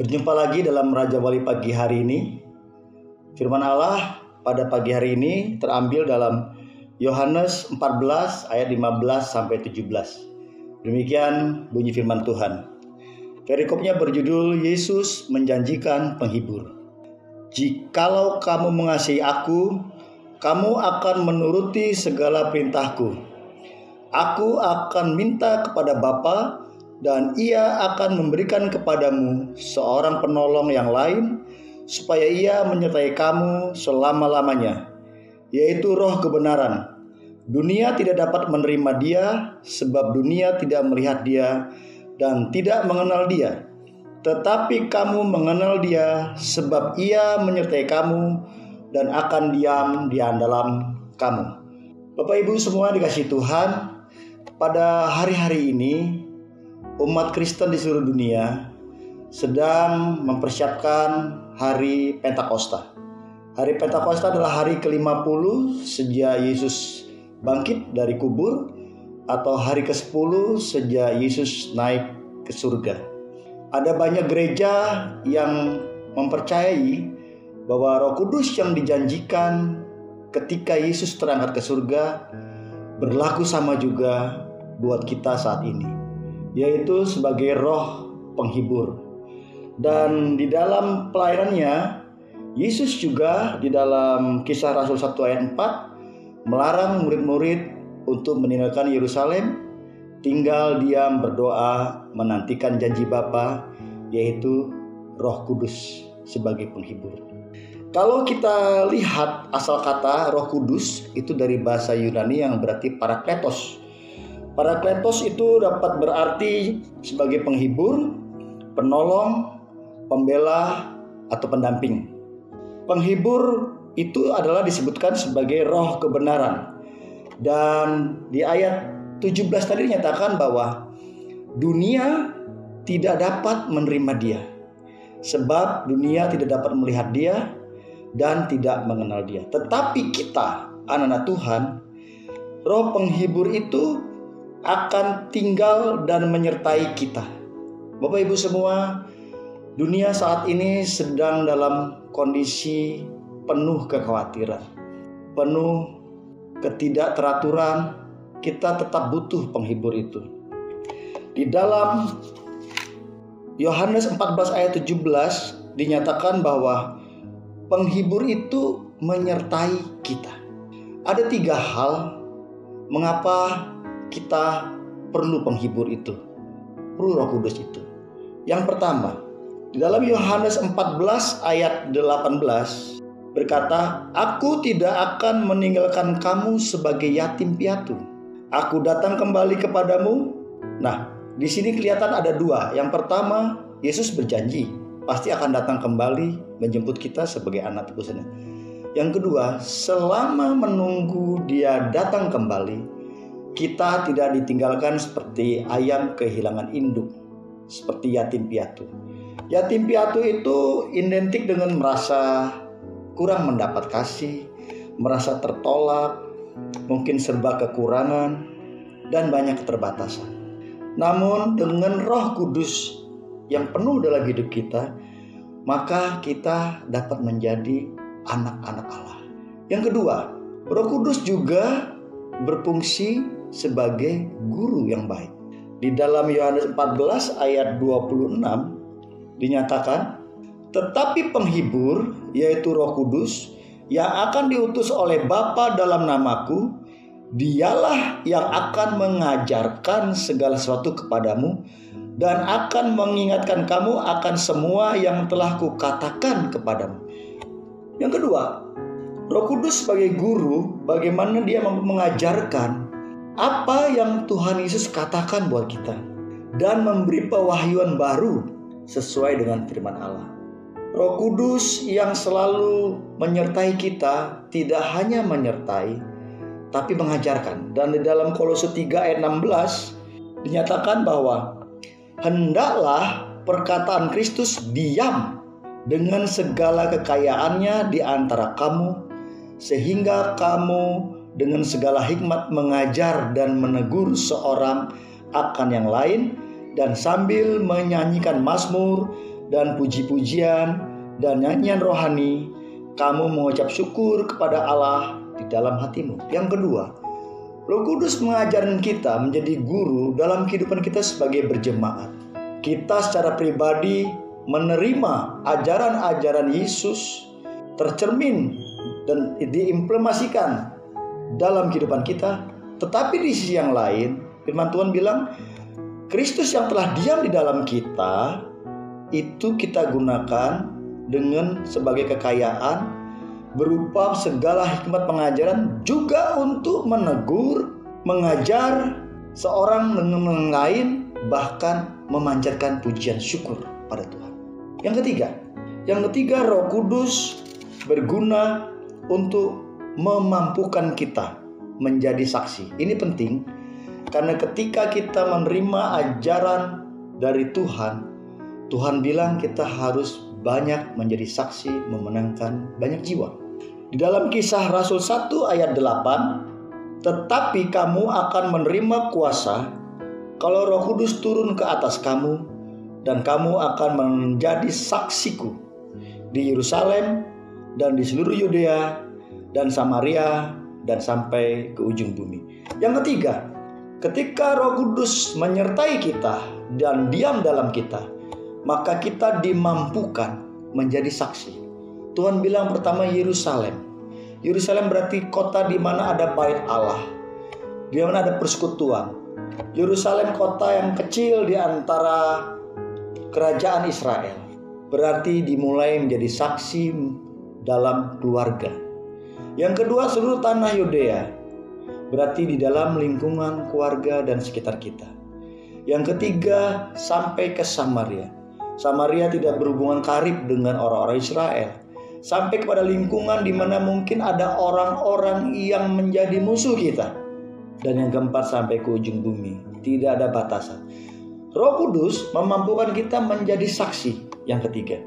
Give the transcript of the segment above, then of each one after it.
Berjumpa lagi dalam Raja Wali pagi hari ini. Firman Allah pada pagi hari ini terambil dalam Yohanes 14 ayat 15 sampai 17. Demikian bunyi firman Tuhan. Perikopnya berjudul Yesus menjanjikan penghibur. Jikalau kamu mengasihi aku, kamu akan menuruti segala perintahku. Aku akan minta kepada Bapa, dan Ia akan memberikan kepadamu seorang penolong yang lain, supaya Ia menyertai kamu selama-lamanya, yaitu Roh kebenaran. Dunia tidak dapat menerima Dia, sebab dunia tidak melihat Dia dan tidak mengenal Dia. Tetapi kamu mengenal Dia, sebab Ia menyertai kamu dan akan diam di dalam kamu. Bapak Ibu semua dikasihi Tuhan, pada hari-hari ini umat Kristen di seluruh dunia sedang mempersiapkan hari Pentakosta. Hari Pentakosta adalah hari ke-50 sejak Yesus bangkit dari kubur, atau hari ke-10 sejak Yesus naik ke surga. Ada banyak gereja yang mempercayai bahwa Roh Kudus yang dijanjikan ketika Yesus terangkat ke surga berlaku sama juga buat kita saat ini, yaitu sebagai roh penghibur. Dan di dalam pelayanannya, Yesus juga di dalam Kisah Rasul 1 ayat 4 melarang murid-murid untuk meninggalkan Yerusalem, tinggal diam berdoa menantikan janji Bapa, yaitu Roh Kudus sebagai penghibur. Kalau kita lihat asal kata Roh Kudus itu dari bahasa Yunani yang berarti parakletos. Parakletos itu dapat berarti sebagai penghibur, penolong, pembela, atau pendamping. Penghibur itu adalah disebutkan sebagai roh kebenaran. Dan di ayat 17 tadi dinyatakan bahwa dunia tidak dapat menerima Dia, sebab dunia tidak dapat melihat Dia dan tidak mengenal Dia. Tetapi kita, anak-anak Tuhan, roh penghibur itu akan tinggal dan menyertai kita. Bapak Ibu semua, dunia saat ini sedang dalam kondisi penuh kekhawatiran, penuh ketidakteraturan. Kita tetap butuh penghibur itu. Di dalam Yohanes 14 ayat 17 dinyatakan bahwa penghibur itu menyertai kita. Ada 3 hal mengapa kita perlu penghibur itu, perlu Roh Kudus itu. Yang pertama, di dalam Yohanes 14 ayat 18 berkata, "Aku tidak akan meninggalkan kamu sebagai yatim piatu. Aku datang kembali kepadamu." Nah, di sini kelihatan ada 2. Yang pertama, Yesus berjanji pasti akan datang kembali menjemput kita sebagai anak tebusannya. Yang kedua, selama menunggu Dia datang kembali, kita tidak ditinggalkan seperti ayam kehilangan induk, seperti yatim piatu. Yatim piatu itu identik dengan merasa kurang mendapat kasih, merasa tertolak, mungkin serba kekurangan, dan banyak keterbatasan. Namun dengan Roh Kudus yang penuh dalam hidup kita, maka kita dapat menjadi anak-anak Allah. Yang kedua, Roh Kudus juga berfungsi sebagai guru yang baik. Di dalam Yohanes 14 ayat 26 dinyatakan, "Tetapi penghibur, yaitu Roh Kudus, yang akan diutus oleh Bapa dalam namaku, Dialah yang akan mengajarkan segala sesuatu kepadamu dan akan mengingatkan kamu akan semua yang telah kukatakan kepadamu." Yang kedua, Roh Kudus sebagai guru, bagaimana Dia mengajarkan apa yang Tuhan Yesus katakan buat kita dan memberi pewahyuan baru sesuai dengan firman Allah. Roh Kudus yang selalu menyertai kita, tidak hanya menyertai tapi mengajarkan. Dan di dalam Kolose 3 ayat 16 dinyatakan bahwa hendaklah perkataan Kristus diam dengan segala kekayaannya di antara kamu, sehingga kamu dengan segala hikmat mengajar dan menegur seorang akan yang lain, dan sambil menyanyikan mazmur dan puji-pujian dan nyanyian rohani, kamu mengucap syukur kepada Allah di dalam hatimu. Yang kedua, Roh Kudus mengajarkan kita menjadi guru dalam kehidupan kita sebagai berjemaat. Kita secara pribadi menerima ajaran-ajaran Yesus tercermin dan diimplementasikan dalam kehidupan kita. Tetapi di sisi yang lain, firman Tuhan bilang, Kristus yang telah diam di dalam kita, itu kita gunakan dengan sebagai kekayaan berupa segala hikmat pengajaran, juga untuk menegur, mengajar seorang dengan yang lain, bahkan memanjatkan pujian syukur pada Tuhan. Yang ketiga, Roh Kudus berguna untuk memampukan kita menjadi saksi. Ini penting karena ketika kita menerima ajaran dari Tuhan, Tuhan bilang kita harus banyak menjadi saksi, memenangkan banyak jiwa. Di dalam Kisah Rasul 1 ayat 8, tetapi kamu akan menerima kuasa kalau Roh Kudus turun ke atas kamu, dan kamu akan menjadi saksiku di Yerusalem dan di seluruh Yudea dan Samaria dan sampai ke ujung bumi. Yang ketiga, ketika Roh Kudus menyertai kita dan diam dalam kita, maka kita dimampukan menjadi saksi. Tuhan bilang pertama Yerusalem. Yerusalem berarti kota di mana ada bait Allah, di mana ada persekutuan. Yerusalem kota yang kecil di antara kerajaan Israel, berarti dimulai menjadi saksi dalam keluarga. Yang kedua, seluruh tanah Yudea, berarti di dalam lingkungan keluarga dan sekitar kita. Yang ketiga, sampai ke Samaria. Samaria tidak berhubungan karib dengan orang-orang Israel. Sampai kepada lingkungan di mana mungkin ada orang-orang yang menjadi musuh kita. Dan yang keempat, sampai ke ujung bumi. Tidak ada batasan. Roh Kudus memampukan kita menjadi saksi. Yang ketiga,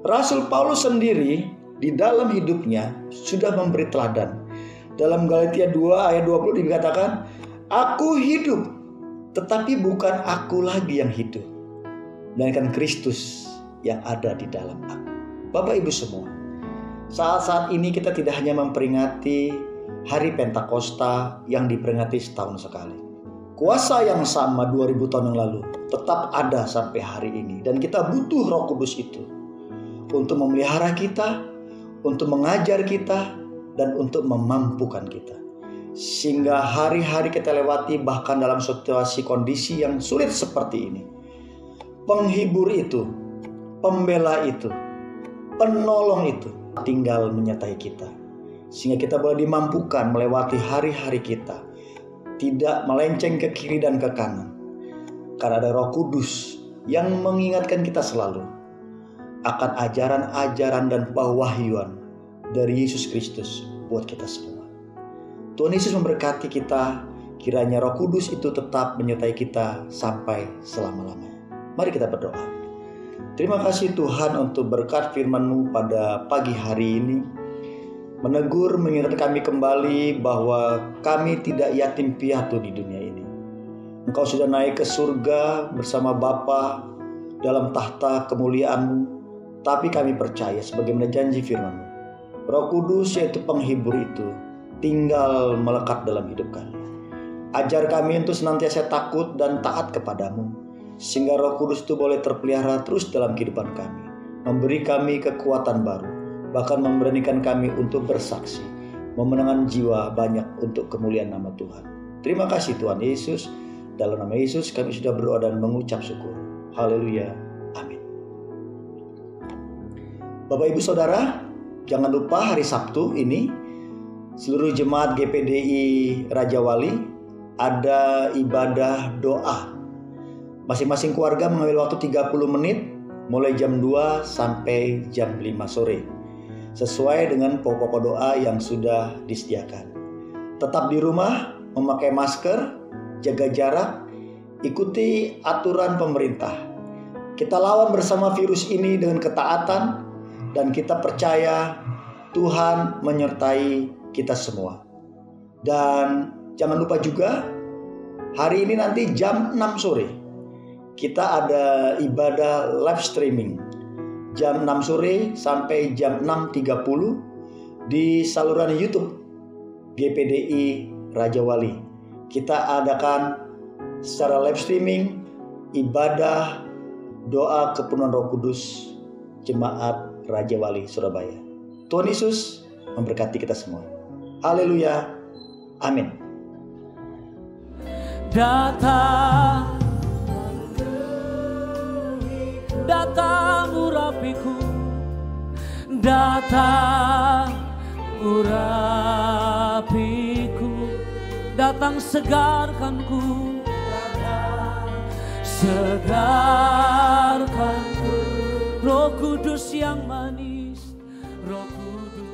Rasul Paulus sendiri di dalam hidupnya sudah memberi teladan. Dalam Galatia 2 ayat 20 dikatakan, aku hidup, tetapi bukan aku lagi yang hidup, melainkan Kristus yang ada di dalam aku. Bapak Ibu semua, saat-saat ini kita tidak hanya memperingati hari Pentakosta yang diperingati setahun sekali. Kuasa yang sama 2000 tahun yang lalu tetap ada sampai hari ini. Dan kita butuh Roh Kudus itu untuk memelihara kita, untuk mengajar kita, dan untuk memampukan kita. Sehingga hari-hari kita lewati bahkan dalam situasi kondisi yang sulit seperti ini, penghibur itu, pembela itu, penolong itu tinggal menyertai kita. Sehingga kita boleh dimampukan melewati hari-hari kita, tidak melenceng ke kiri dan ke kanan. Karena ada Roh Kudus yang mengingatkan kita selalu akan ajaran-ajaran dan pewahyuan dari Yesus Kristus buat kita semua. Tuhan Yesus memberkati kita, kiranya Roh Kudus itu tetap menyertai kita sampai selama-lamanya. Mari kita berdoa. Terima kasih Tuhan untuk berkat firman-Mu pada pagi hari ini. Menegur, mengingatkan kami kembali bahwa kami tidak yatim piatu di dunia ini. Engkau sudah naik ke surga bersama Bapa dalam tahta kemuliaan-Mu. Tapi kami percaya sebagaimana janji firman-Mu, Roh Kudus yaitu penghibur itu tinggal melekat dalam hidup kami. Ajar kami untuk senantiasa takut dan taat kepadamu, sehingga Roh Kudus itu boleh terpelihara terus dalam kehidupan kami, memberi kami kekuatan baru, bahkan memberanikan kami untuk bersaksi, memenangkan jiwa banyak untuk kemuliaan nama Tuhan. Terima kasih Tuhan Yesus. Dalam nama Yesus kami sudah berdoa dan mengucap syukur. Haleluya. Amin. Bapak Ibu Saudara, jangan lupa hari Sabtu ini seluruh jemaat GPDI Raja Wali ada ibadah doa. Masing-masing keluarga mengambil waktu 30 menit mulai jam 2 sampai jam 5 sore. Sesuai dengan pokok doa yang sudah disediakan. Tetap di rumah, memakai masker, jaga jarak, ikuti aturan pemerintah. Kita lawan bersama virus ini dengan ketaatan, dan kita percaya Tuhan menyertai kita semua. Dan jangan lupa juga hari ini nanti jam 6 sore kita ada ibadah live streaming jam 6 sore sampai jam 6.30 di saluran YouTube GPDI Raja Wali. Kita adakan secara live streaming ibadah doa kepenuhan Roh Kudus Jemaat Raja Wali Surabaya. Tuhan Yesus memberkati kita semua. Haleluya. Amin. Datang, datang urapiku, datang urapiku, datang segarkanku, segarkanku, Roh Kudus yang manis, Roh Kudus.